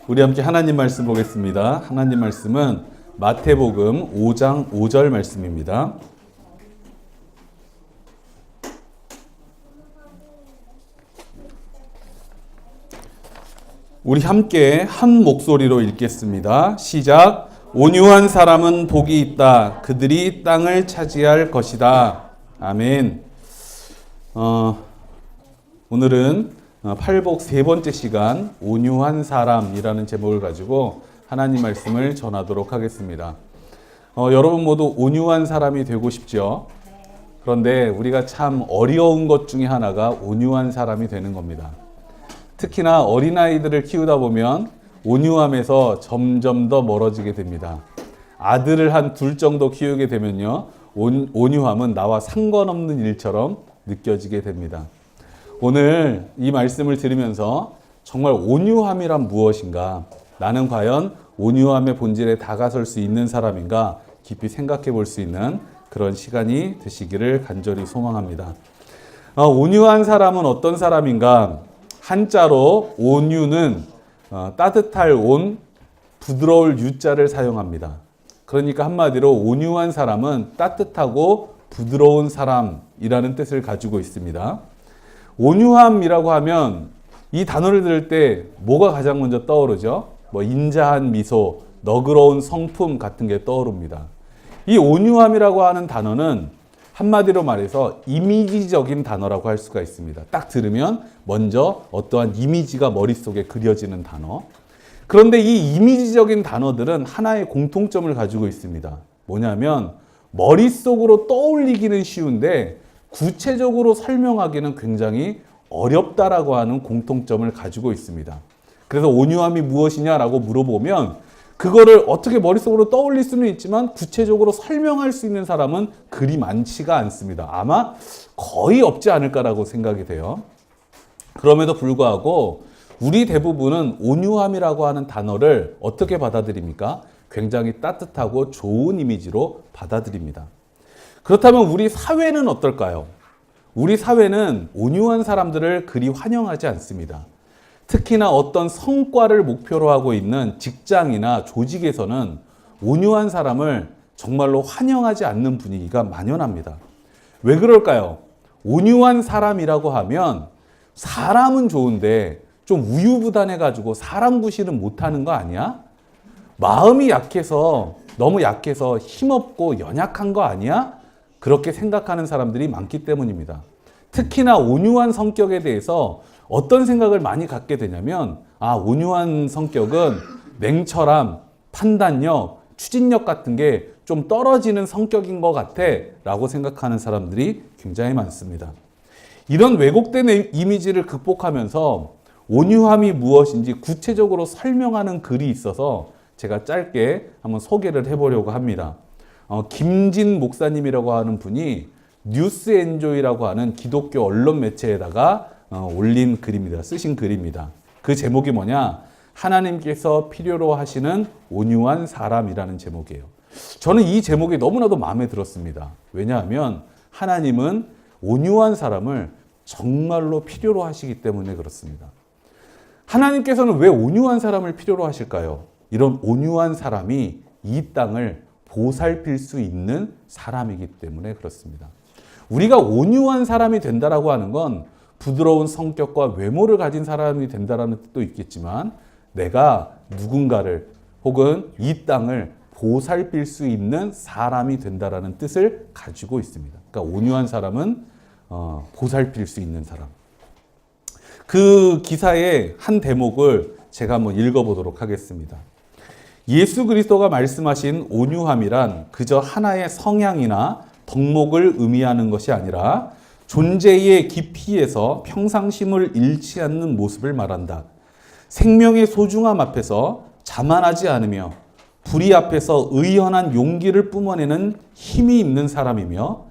우리 함께 하나님 말씀 보겠습니다. 하나님 말씀은 마태복음 5장 5절 말씀입니다. 우리 함께 한 목소리로 읽겠습니다. 시작. 온유한 사람은 복이 있다. 그들이 땅을 차지할 것이다. 아멘. 오늘은 팔복 세 번째 시간 온유한 사람이라는 제목을 가지고 하나님 말씀을 전하도록 하겠습니다. 여러분 모두 온유한 사람이 되고 싶죠? 그런데 우리가 참 어려운 것 중에 하나가 온유한 사람이 되는 겁니다. 특히나 어린아이들을 키우다 보면 온유함에서 점점 더 멀어지게 됩니다. 아들을 한 둘 정도 키우게 되면요, 온유함은 나와 상관없는 일처럼 느껴지게 됩니다. 오늘 이 말씀을 들으면서 정말 온유함이란 무엇인가? 나는 과연 온유함의 본질에 다가설 수 있는 사람인가? 깊이 생각해 볼 수 있는 그런 시간이 되시기를 간절히 소망합니다. 온유한 사람은 어떤 사람인가? 한자로 온유는 따뜻할 온, 부드러울 유자를 사용합니다. 그러니까 한마디로 온유한 사람은 따뜻하고 부드러운 사람이라는 뜻을 가지고 있습니다. 온유함이라고 하면 이 단어를 들을 때 뭐가 가장 먼저 떠오르죠? 인자한 미소, 너그러운 성품 같은 게 떠오릅니다. 이 온유함이라고 하는 단어는 한마디로 말해서 이미지적인 단어라고 할 수가 있습니다. 딱 들으면 먼저 어떠한 이미지가 머릿속에 그려지는 단어. 그런데 이 이미지적인 단어들은 하나의 공통점을 가지고 있습니다. 뭐냐면 머릿속으로 떠올리기는 쉬운데 구체적으로 설명하기는 굉장히 어렵다라고 하는 공통점을 가지고 있습니다. 그래서 온유함이 무엇이냐라고 물어보면 그거를 어떻게 머릿속으로 떠올릴 수는 있지만 구체적으로 설명할 수 있는 사람은 그리 많지가 않습니다. 아마 거의 없지 않을까라고 생각이 돼요. 그럼에도 불구하고 우리 대부분은 온유함이라고 하는 단어를 어떻게 받아들입니까? 굉장히 따뜻하고 좋은 이미지로 받아들입니다. 그렇다면 우리 사회는 어떨까요? 우리 사회는 온유한 사람들을 그리 환영하지 않습니다. 특히나 어떤 성과를 목표로 하고 있는 직장이나 조직에서는 온유한 사람을 정말로 환영하지 않는 분위기가 만연합니다. 왜 그럴까요? 온유한 사람이라고 하면 사람은 좋은데 좀 우유부단해가지고 사람 구실은 못하는 거 아니야? 마음이 약해서 너무 약해서 힘없고 연약한 거 아니야? 그렇게 생각하는 사람들이 많기 때문입니다. 특히나 온유한 성격에 대해서 어떤 생각을 많이 갖게 되냐면 온유한 성격은 냉철함, 판단력, 추진력 같은 게 좀 떨어지는 성격인 것 같아 라고 생각하는 사람들이 굉장히 많습니다. 이런 왜곡된 이미지를 극복하면서 온유함이 무엇인지 구체적으로 설명하는 글이 있어서 제가 짧게 한번 소개를 해보려고 합니다. 김진 목사님이라고 하는 분이 뉴스엔조이라고 하는 기독교 언론 매체에다가 올린 글입니다. 쓰신 글입니다. 그 제목이 뭐냐? 하나님께서 필요로 하시는 온유한 사람이라는 제목이에요. 저는 이 제목이 너무나도 마음에 들었습니다. 왜냐하면 하나님은 온유한 사람을 정말로 필요로 하시기 때문에 그렇습니다. 하나님께서는 왜 온유한 사람을 필요로 하실까요? 이런 온유한 사람이 이 땅을 보살필 수 있는 사람이기 때문에 그렇습니다. 우리가 온유한 사람이 된다라고 하는 건 부드러운 성격과 외모를 가진 사람이 된다라는 뜻도 있겠지만 내가 누군가를 혹은 이 땅을 보살필 수 있는 사람이 된다라는 뜻을 가지고 있습니다. 그러니까 온유한 사람은 보살필 수 있는 사람. 그 기사의 한 대목을 제가 한번 읽어보도록 하겠습니다. 예수 그리스도가 말씀하신 온유함이란 그저 하나의 성향이나 덕목을 의미하는 것이 아니라 존재의 깊이에서 평상심을 잃지 않는 모습을 말한다. 생명의 소중함 앞에서 자만하지 않으며 불의 앞에서 의연한 용기를 뿜어내는 힘이 있는 사람이며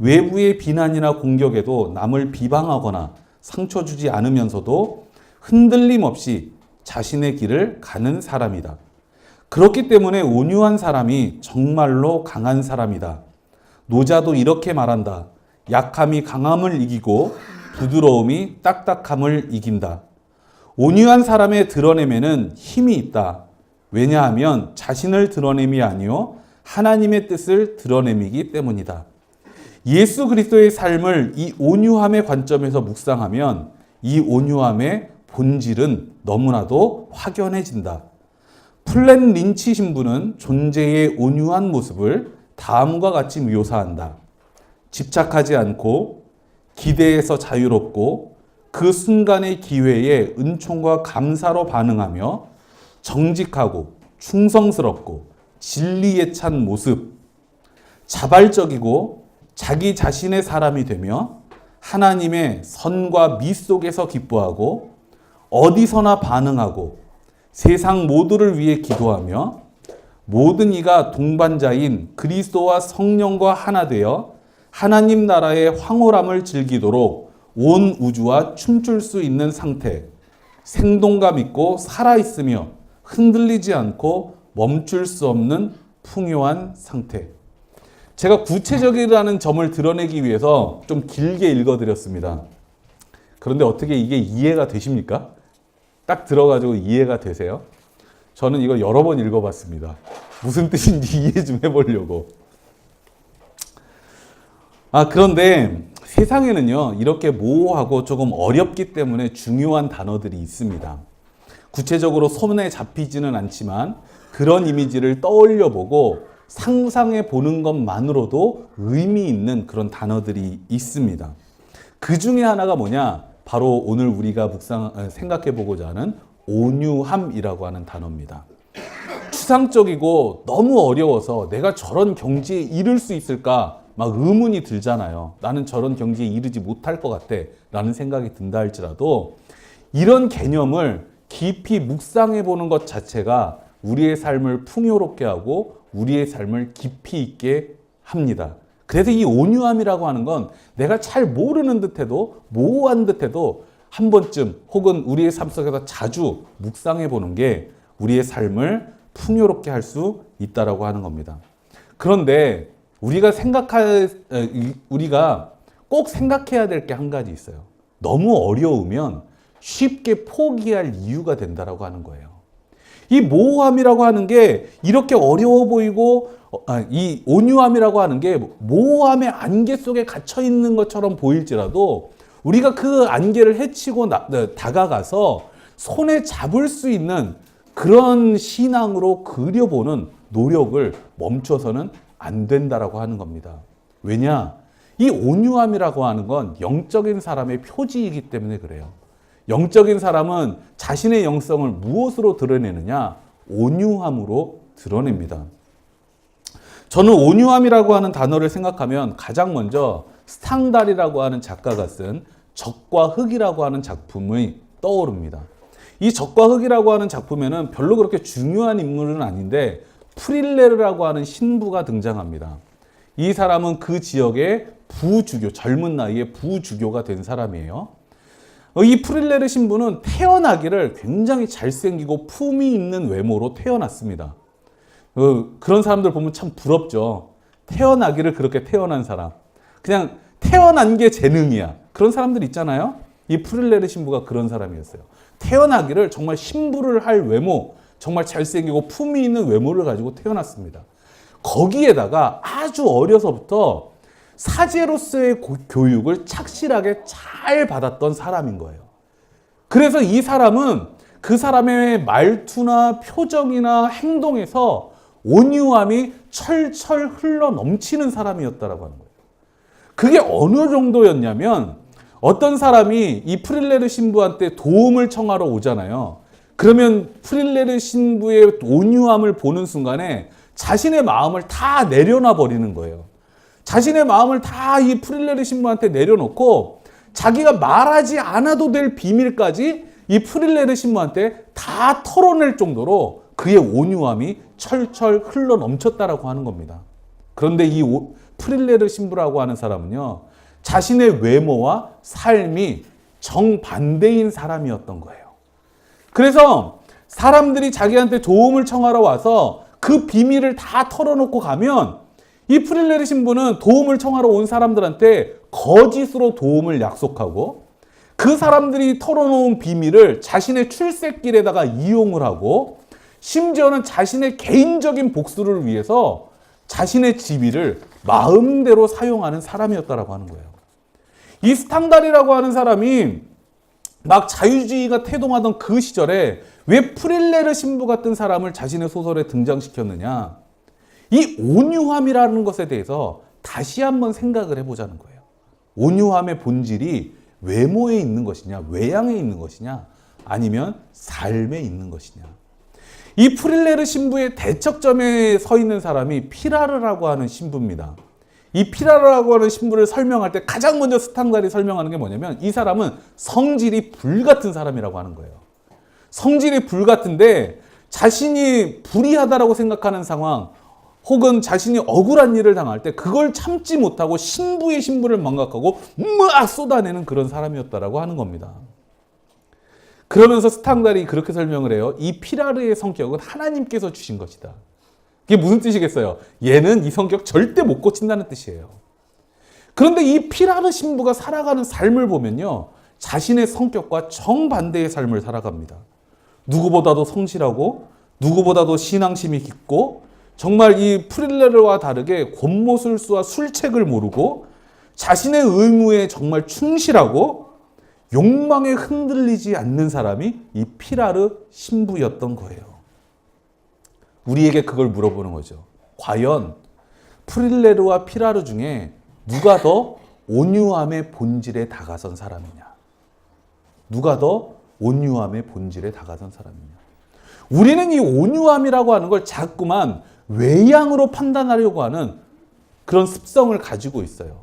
외부의 비난이나 공격에도 남을 비방하거나 상처 주지 않으면서도 흔들림 없이 자신의 길을 가는 사람이다. 그렇기 때문에 온유한 사람이 정말로 강한 사람이다. 노자도 이렇게 말한다. 약함이 강함을 이기고 부드러움이 딱딱함을 이긴다. 온유한 사람의 드러냄에는 힘이 있다. 왜냐하면 자신을 드러냄이 아니요 하나님의 뜻을 드러냄이기 때문이다. 예수 그리스도의 삶을 이 온유함의 관점에서 묵상하면 이 온유함의 본질은 너무나도 확연해진다. 플랫 린치 신부는 존재의 온유한 모습을 다음과 같이 묘사한다. 집착하지 않고 기대에서 자유롭고 그 순간의 기회에 은총과 감사로 반응하며 정직하고 충성스럽고 진리에 찬 모습, 자발적이고 자기 자신의 사람이 되며 하나님의 선과 미 속에서 기뻐하고 어디서나 반응하고 세상 모두를 위해 기도하며 모든 이가 동반자인 그리스도와 성령과 하나 되어 하나님 나라의 황홀함을 즐기도록 온 우주와 춤출 수 있는 상태, 생동감 있고 살아있으며 흔들리지 않고 멈출 수 없는 풍요한 상태. 제가 구체적이라는 점을 드러내기 위해서 좀 길게 읽어드렸습니다. 그런데 어떻게 이게 이해가 되십니까? 딱 들어가지고 이해가 되세요? 저는 이거 여러 번 읽어봤습니다. 무슨 뜻인지 이해 좀 해보려고. 그런데 세상에는요, 이렇게 모호하고 조금 어렵기 때문에 중요한 단어들이 있습니다. 구체적으로 손에 잡히지는 않지만 그런 이미지를 떠올려 보고 상상해 보는 것만으로도 의미 있는 그런 단어들이 있습니다. 그 중에 하나가 뭐냐? 바로 오늘 우리가 생각해 보고자 하는 온유함이라고 하는 단어입니다. 추상적이고 너무 어려워서 내가 저런 경지에 이를 수 있을까? 막 의문이 들잖아요. 나는 저런 경지에 이르지 못할 것 같아 라는 생각이 든다 할지라도 이런 개념을 깊이 묵상해 보는 것 자체가 우리의 삶을 풍요롭게 하고 우리의 삶을 깊이 있게 합니다. 그래서 이 온유함이라고 하는 건 내가 잘 모르는 듯해도 모호한 듯해도 한 번쯤 혹은 우리의 삶 속에서 자주 묵상해 보는 게 우리의 삶을 풍요롭게 할 수 있다라고 하는 겁니다. 그런데 우리가 꼭 생각해야 될 게 한 가지 있어요. 너무 어려우면 쉽게 포기할 이유가 된다라고 하는 거예요. 이 모호함이라고 하는 게 이렇게 어려워 보이고 이 온유함이라고 하는 게 모호함의 안개 속에 갇혀 있는 것처럼 보일지라도 우리가 그 안개를 헤치고 다가가서 손에 잡을 수 있는 그런 신앙으로 그려보는 노력을 멈춰서는 안 된다라고 하는 겁니다. 왜냐? 이 온유함이라고 하는 건 영적인 사람의 표지이기 때문에 그래요. 영적인 사람은 자신의 영성을 무엇으로 드러내느냐? 온유함으로 드러냅니다. 저는 온유함이라고 하는 단어를 생각하면 가장 먼저 스탕달이라고 하는 작가가 쓴 적과 흙이라고 하는 작품이 떠오릅니다. 이 적과 흙이라고 하는 작품에는 별로 그렇게 중요한 인물은 아닌데 프릴레르라고 하는 신부가 등장합니다. 이 사람은 그 지역의 부주교, 젊은 나이에 부주교가 된 사람이에요. 이 프릴레르 신부는 태어나기를 굉장히 잘생기고 품위 있는 외모로 태어났습니다. 그런 사람들 보면 참 부럽죠. 태어나기를 그렇게 태어난 사람. 그냥 태어난 게 재능이야. 그런 사람들 있잖아요. 이 프릴레르 신부가 그런 사람이었어요. 태어나기를 정말 신부를 할 외모, 정말 잘생기고 품위 있는 외모를 가지고 태어났습니다. 거기에다가 아주 어려서부터 사제로서의 교육을 착실하게 잘 받았던 사람인 거예요. 그래서 이 사람은 그 사람의 말투나 표정이나 행동에서 온유함이 철철 흘러 넘치는 사람이었다라고 하는 거예요. 그게 어느 정도였냐면 어떤 사람이 이 프릴레르 신부한테 도움을 청하러 오잖아요. 그러면 프릴레르 신부의 온유함을 보는 순간에 자신의 마음을 다 내려놔 버리는 거예요. 자신의 마음을 다 이 프릴레르 신부한테 내려놓고 자기가 말하지 않아도 될 비밀까지 이 프릴레르 신부한테 다 털어낼 정도로 그의 온유함이 철철 흘러 넘쳤다라고 하는 겁니다. 그런데 이 프릴레르 신부라고 하는 사람은요, 자신의 외모와 삶이 정반대인 사람이었던 거예요. 그래서 사람들이 자기한테 도움을 청하러 와서 그 비밀을 다 털어놓고 가면 이 프릴레르 신부는 도움을 청하러 온 사람들한테 거짓으로 도움을 약속하고 그 사람들이 털어놓은 비밀을 자신의 출세길에다가 이용을 하고 심지어는 자신의 개인적인 복수를 위해서 자신의 지위를 마음대로 사용하는 사람이었다라고 하는 거예요. 이 스탕달이라고 하는 사람이 막 자유주의가 태동하던 그 시절에 왜 프릴레르 신부 같은 사람을 자신의 소설에 등장시켰느냐? 이 온유함이라는 것에 대해서 다시 한번 생각을 해보자는 거예요. 온유함의 본질이 외모에 있는 것이냐, 외양에 있는 것이냐, 아니면 삶에 있는 것이냐. 이 프릴레르 신부의 대척점에 서 있는 사람이 피라르라고 하는 신부입니다. 이 피라르라고 하는 신부를 설명할 때 가장 먼저 스탕달이 설명하는 게 뭐냐면 이 사람은 성질이 불같은 사람이라고 하는 거예요. 성질이 불같은데 자신이 불의하다라고 생각하는 상황 혹은 자신이 억울한 일을 당할 때 그걸 참지 못하고 신부의 신부를 망각하고 막 쏟아내는 그런 사람이었다라고 하는 겁니다. 그러면서 스탕달이 그렇게 설명을 해요. 이 피라르의 성격은 하나님께서 주신 것이다. 그게 무슨 뜻이겠어요? 얘는 이 성격 절대 못 고친다는 뜻이에요. 그런데 이 피라르 신부가 살아가는 삶을 보면요. 자신의 성격과 정반대의 삶을 살아갑니다. 누구보다도 성실하고 누구보다도 신앙심이 깊고 정말 이 프릴레르와 다르게 권모술수와 술책을 모르고 자신의 의무에 정말 충실하고 욕망에 흔들리지 않는 사람이 이 피라르 신부였던 거예요. 우리에게 그걸 물어보는 거죠. 과연 프릴레르와 피라르 중에 누가 더 온유함의 본질에 다가선 사람이냐? 누가 더 온유함의 본질에 다가선 사람이냐? 우리는 이 온유함이라고 하는 걸 자꾸만 외양으로 판단하려고 하는 그런 습성을 가지고 있어요.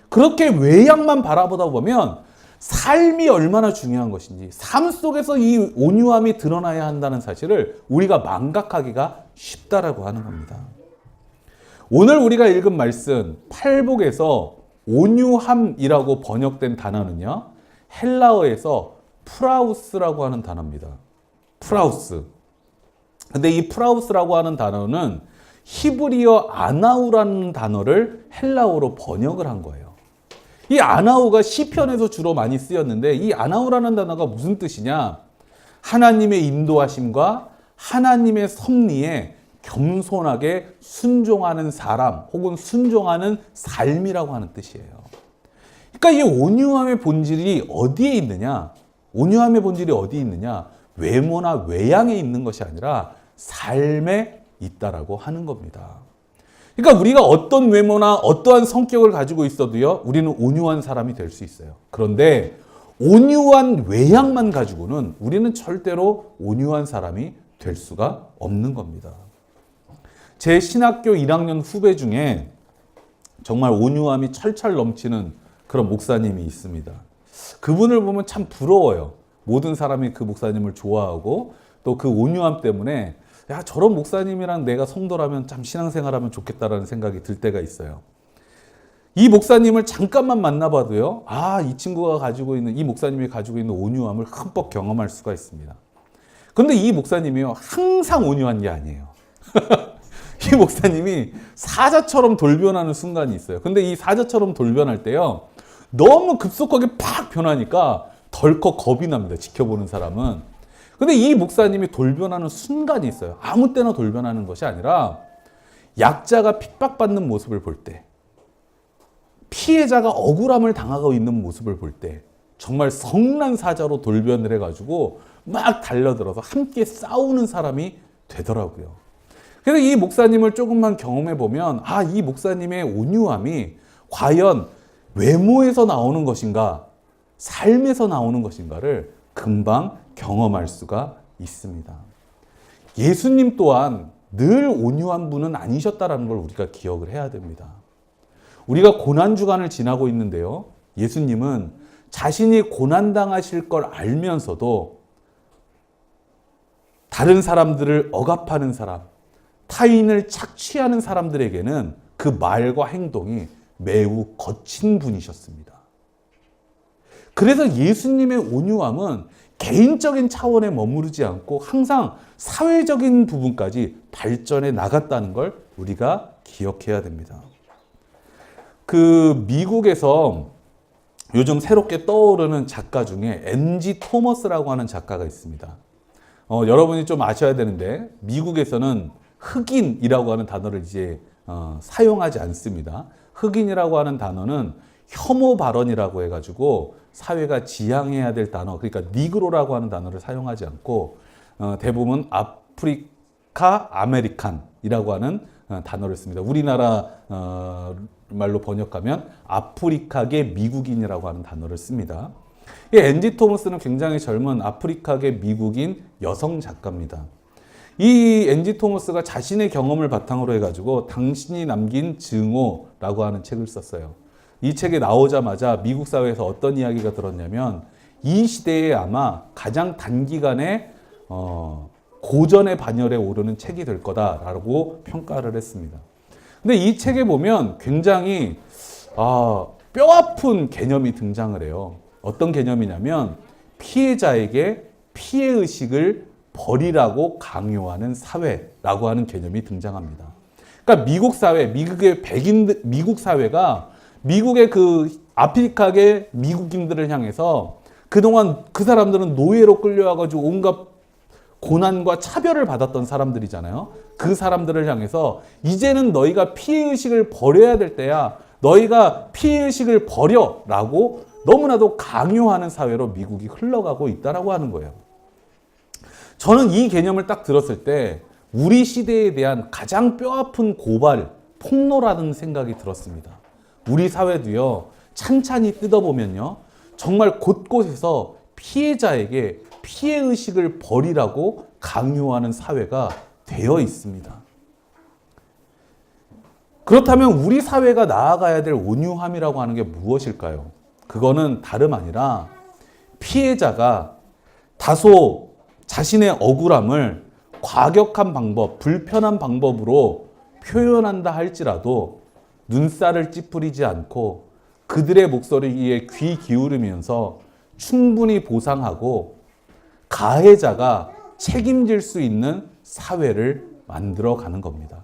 그렇게 외양만 바라보다 보면 삶이 얼마나 중요한 것인지, 삶 속에서 이 온유함이 드러나야 한다는 사실을 우리가 망각하기가 쉽다라고 하는 겁니다. 오늘 우리가 읽은 말씀 팔복에서 온유함이라고 번역된 단어는요, 헬라어에서 프라우스라고 하는 단어입니다. 프라우스. 근데 이 프라우스라고 하는 단어는 히브리어 아나우라는 단어를 헬라어로 번역을 한 거예요. 이 아나우가 시편에서 주로 많이 쓰였는데 이 아나우라는 단어가 무슨 뜻이냐? 하나님의 인도하심과 하나님의 섭리에 겸손하게 순종하는 사람 혹은 순종하는 삶이라고 하는 뜻이에요. 그러니까 이 온유함의 본질이 어디에 있느냐? 온유함의 본질이 어디에 있느냐? 외모나 외양에 있는 것이 아니라 삶에 있다라고 하는 겁니다. 그러니까 우리가 어떤 외모나 어떠한 성격을 가지고 있어도요, 우리는 온유한 사람이 될 수 있어요. 그런데 온유한 외양만 가지고는 우리는 절대로 온유한 사람이 될 수가 없는 겁니다. 제 신학교 1학년 후배 중에 정말 온유함이 철철 넘치는 그런 목사님이 있습니다. 그분을 보면 참 부러워요. 모든 사람이 그 목사님을 좋아하고 또 그 온유함 때문에 야, 저런 목사님이랑 내가 성도라면 참 신앙생활하면 좋겠다라는 생각이 들 때가 있어요. 이 목사님을 잠깐만 만나봐도요, 아, 이 친구가 가지고 있는, 이 목사님이 가지고 있는 온유함을 흠뻑 경험할 수가 있습니다. 그런데 이 목사님이요, 항상 온유한 게 아니에요. 이 목사님이 사자처럼 돌변하는 순간이 있어요. 근데 이 사자처럼 돌변할 때요, 너무 급속하게 팍 변하니까 덜컥 겁이 납니다. 지켜보는 사람은. 근데 이 목사님이 돌변하는 순간이 있어요. 아무 때나 돌변하는 것이 아니라 약자가 핍박받는 모습을 볼 때, 피해자가 억울함을 당하고 있는 모습을 볼 때 정말 성난 사자로 돌변을 해가지고 막 달려들어서 함께 싸우는 사람이 되더라고요. 그래서 이 목사님을 조금만 경험해 보면 아, 이 목사님의 온유함이 과연 외모에서 나오는 것인가, 삶에서 나오는 것인가를 금방 경험할 수가 있습니다. 예수님 또한 늘 온유한 분은 아니셨다는 걸 우리가 기억을 해야 됩니다. 우리가 고난주간을 지나고 있는데요. 예수님은 자신이 고난당하실 걸 알면서도 다른 사람들을 억압하는 사람, 타인을 착취하는 사람들에게는 그 말과 행동이 매우 거친 분이셨습니다. 그래서 예수님의 온유함은 개인적인 차원에 머무르지 않고 항상 사회적인 부분까지 발전해 나갔다는 걸 우리가 기억해야 됩니다. 그 미국에서 요즘 새롭게 떠오르는 작가 중에 NG 토머스라고 하는 작가가 있습니다. 여러분이 좀 아셔야 되는데 미국에서는 흑인이라고 하는 단어를 이제 사용하지 않습니다. 흑인이라고 하는 단어는 혐오 발언이라고 해가지고 사회가 지양해야 될 단어, 그러니까 니그로라고 하는 단어를 사용하지 않고 대부분 아프리카 아메리칸이라고 하는 단어를 씁니다. 우리나라 말로 번역하면 아프리카계 미국인이라고 하는 단어를 씁니다. 이 NG 토머스는 굉장히 젊은 아프리카계 미국인 여성 작가입니다. 이 NG 토머스가 자신의 경험을 바탕으로 해가지고 당신이 남긴 증오라고 하는 책을 썼어요. 이 책이 나오자마자 미국 사회에서 어떤 이야기가 들었냐면 이 시대에 아마 가장 단기간에 고전의 반열에 오르는 책이 될 거다라고 평가를 했습니다. 근데 이 책에 보면 굉장히 뼈아픈 개념이 등장을 해요. 어떤 개념이냐면 피해자에게 피해의식을 버리라고 강요하는 사회라고 하는 개념이 등장합니다. 그러니까 미국 사회, 미국 사회가 미국의 그 아프리카계 미국인들을 향해서 그동안 그 사람들은 노예로 끌려와가지고 온갖 고난과 차별을 받았던 사람들이잖아요. 그 사람들을 향해서 이제는 너희가 피해의식을 버려야 될 때야. 너희가 피해의식을 버려라고 너무나도 강요하는 사회로 미국이 흘러가고 있다라고 하는 거예요. 저는 이 개념을 딱 들었을 때 우리 시대에 대한 가장 뼈아픈 고발, 폭로라는 생각이 들었습니다. 우리 사회도요, 찬찬히 뜯어보면요, 정말 곳곳에서 피해자에게 피해의식을 버리라고 강요하는 사회가 되어 있습니다. 그렇다면 우리 사회가 나아가야 될 온유함이라고 하는 게 무엇일까요? 그거는 다름 아니라 피해자가 다소 자신의 억울함을 과격한 방법, 불편한 방법으로 표현한다 할지라도 눈살을 찌푸리지 않고 그들의 목소리에 귀 기울이면서 충분히 보상하고 가해자가 책임질 수 있는 사회를 만들어 가는 겁니다.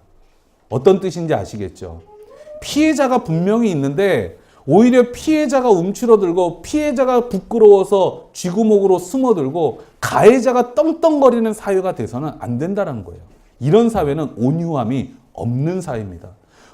어떤 뜻인지 아시겠죠? 피해자가 분명히 있는데 오히려 피해자가 움츠러들고 피해자가 부끄러워서 쥐구목으로 숨어들고 가해자가 떵떵거리는 사회가 돼서는 안 된다는 거예요. 이런 사회는 온유함이 없는 사회입니다.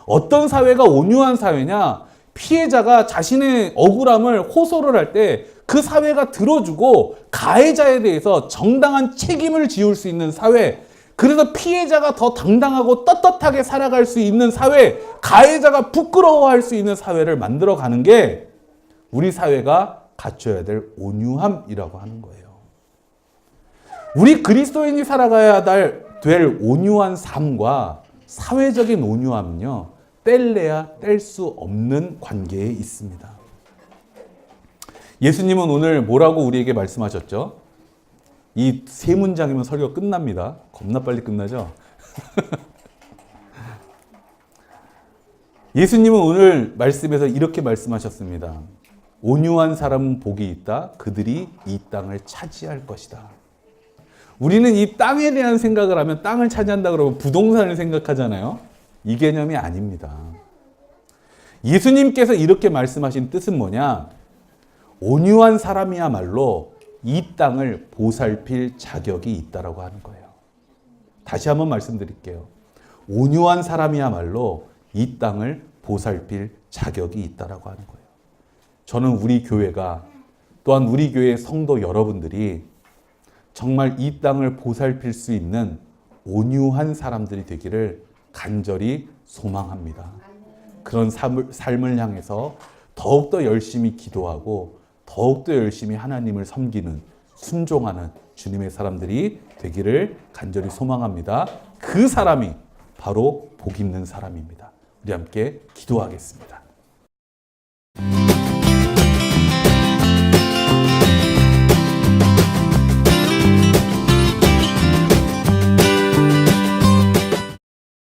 어떤 사회가 온유한 사회냐? 피해자가 자신의 억울함을 호소를 할 때 그 사회가 들어주고 가해자에 대해서 정당한 책임을 지울 수 있는 사회, 그래서 피해자가 더 당당하고 떳떳하게 살아갈 수 있는 사회, 가해자가 부끄러워할 수 있는 사회를 만들어가는 게 우리 사회가 갖춰야 될 온유함이라고 하는 거예요. 우리 그리스도인이 살아가야 될 온유한 삶과 사회적인 온유함은요, 뗄래야 뗄 수 없는 관계에 있습니다. 예수님은 오늘 뭐라고 우리에게 말씀하셨죠? 이 세 문장이면 설교 끝납니다. 겁나 빨리 끝나죠? 예수님은 오늘 말씀에서 이렇게 말씀하셨습니다. 온유한 사람은 복이 있다. 그들이 이 땅을 차지할 것이다. 우리는 이 땅에 대한 생각을 하면 땅을 차지한다 그러면 부동산을 생각하잖아요. 이 개념이 아닙니다. 예수님께서 이렇게 말씀하신 뜻은 뭐냐? 온유한 사람이야말로 이 땅을 보살필 자격이 있다라고 하는 거예요. 다시 한번 말씀드릴게요. 온유한 사람이야말로 이 땅을 보살필 자격이 있다라고 하는 거예요. 저는 우리 교회가 또한 우리 교회 성도 여러분들이 정말 이 땅을 보살필 수 있는 온유한 사람들이 되기를 간절히 소망합니다. 그런 삶을 향해서 더욱더 열심히 기도하고 더욱더 열심히 하나님을 섬기는, 순종하는 주님의 사람들이 되기를 간절히 소망합니다. 그 사람이 바로 복 있는 사람입니다. 우리 함께 기도하겠습니다.